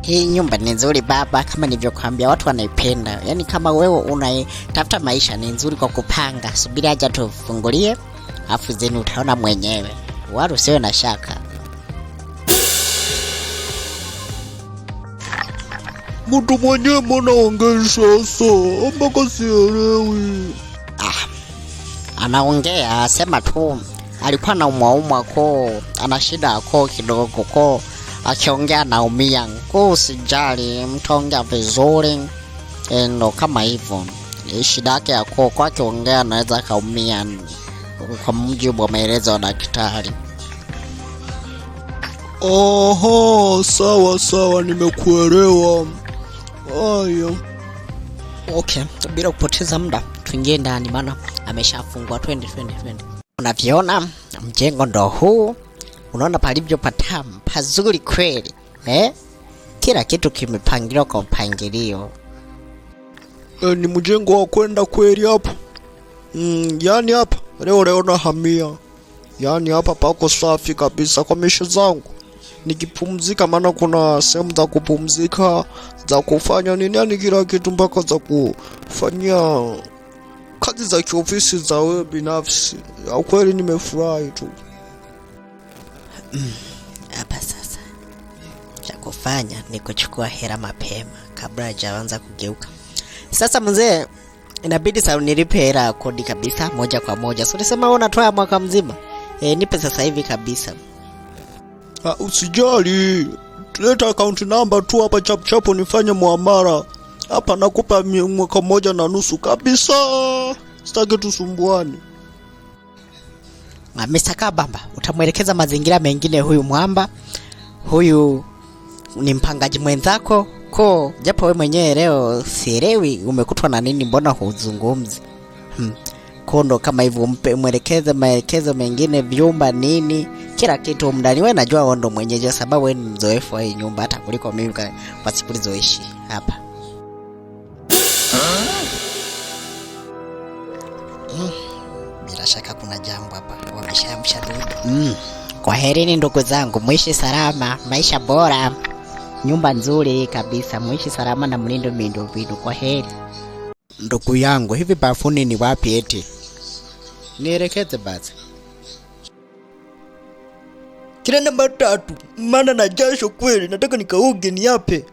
Hii nyumba ni nzuri baba, kama nilivyokuambia watu wanaipenda. Yaani kama wewe unatafuta maisha ni nzuri kwa kupanga. Subiri aje tufungulie, afu zeni utaona mwenyewe. Wala usiwe na shaka. Mtu mwenyewe mbona ongea sasa? Mpaka sielewi. Anaongea, sema tu alikuwa na umwa ko, ana shida ko kidogo ko, akiongea naumia. Ko usijali, mtaongea vizuri. Ndo kama hivyo. Shida yake ya ko kwa akiongea anaweza kaumia kwa mujibu wa maelezo ya daktari. Oho, sawa nimekuelewa. Haya. Okay, bila kupoteza muda tuingie ndani maana ameshafungwa. Twende. Unaviona mjengo ndo huu. Unaona palivyo patamu, pazuri kweli. Kila kitu kimepangiliwa kwa mpangilio. Ni mjengo wa kwenda kweli hapa. Yaani hapa leo na hamia. Yaani hapa pako safi kabisa kwa maisha zangu. Nikipumzika maana kuna sehemu za kupumzika, za kufanya nini, yani kila kitu mpaka za kufanyia kazi za kiofisi za wewe binafsi. Au kweli nimefurahi tu. Hapa sasa cha kufanya ni kuchukua hela mapema kabla hajaanza kugeuka. Sasa mzee, inabidi sasa nilipe hela kodi kabisa moja kwa moja. So nisema wewe unatoa mwaka mzima. Nipe sasa hivi kabisa. Usijali. Leta account number tu hapa chap nifanye muamara. Hapa nakupa mwaka mmoja na nusu kabisa. Sitaki tusumbuane. Mr. Kabamba, utamuelekeza mazingira mengine huyu mwamba. Huyu ni mpangaji mwenzako. Japo wewe mwenyewe leo sielewi umekutwa na nini, mbona huzungumzi? Ndo kama hivyo, mwelekeze maelekezo mengine, vyumba nini, kila kitu mndani. Wewe najua wewe ndo mwenyeji sababu wewe ni mzoefu wa hii nyumba hata kuliko mimi kwa siku nilizoishi hapa. Bila shaka kuna jambo hapa. Wameshamsharudi. Kwaherini ndugu zangu, muishi salama, maisha bora, nyumba nzuri kabisa, muishi salama na mlindo miundombinu. Kwaheri. Ndugu yangu, hivi bafuni ni wapi eti? Nielekeze basi. Kila namba 3, maana na jasho kweli, nataka nikaoge ni yape.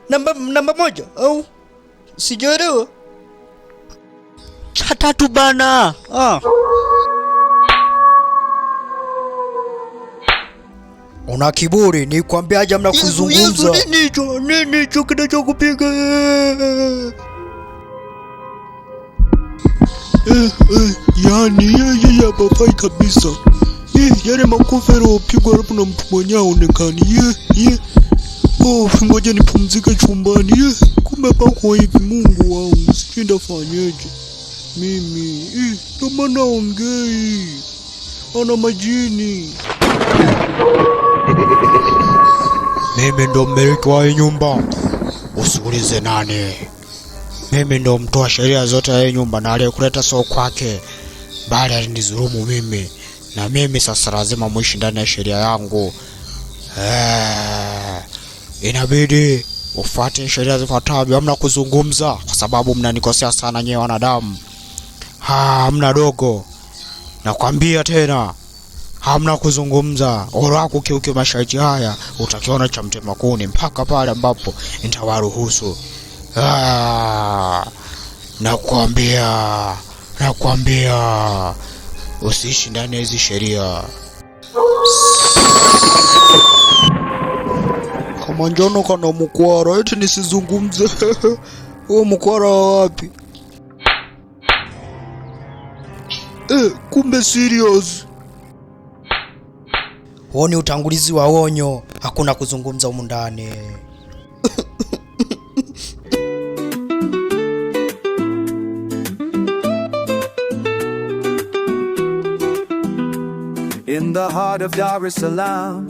Namba 1 au sijaelewa. Cha 3 bana. Una kiburi, ni kuambia aje mna kuzungumza. Nini hicho kinachokupiga? Yani yeye hapafai kabisa. Yale makofero upigwa hapo na mtu mwenyewe aonekani. Ngoja nipumzike chumbani. Kumbe pako hivi, Mungu wangu, sijui fanyeje. Mimi ndo maana ongei. Ana majini. Mimi ndo mmiliki wa nyumba. Usiulize nani. Mimi ndo mtoa sheria zote ya nyumba, na aliyekuleta sio kwake, bali alinidhulumu mimi. Na mimi sasa lazima muishi ndani ya sheria yangu. Inabidi ufuate sheria zifuatavyo. Hamna kuzungumza kwa sababu mnanikosea sana nyewe wanadamu. Hamna dogo. Nakwambia tena, hamna kuzungumza. Orako kiuke masharti haya utakiona cha mtema kuni mpaka pale ambapo nitawaruhusu. Nakwambia usiishi ndani ya hizi sheria. Kama njano kana mkwara eti nisizungumze. Huo mkwara wapi? Kumbe serious. Huo ni utangulizi wa onyo, hakuna kuzungumza humu ndani. In the heart of Dar es Salaam,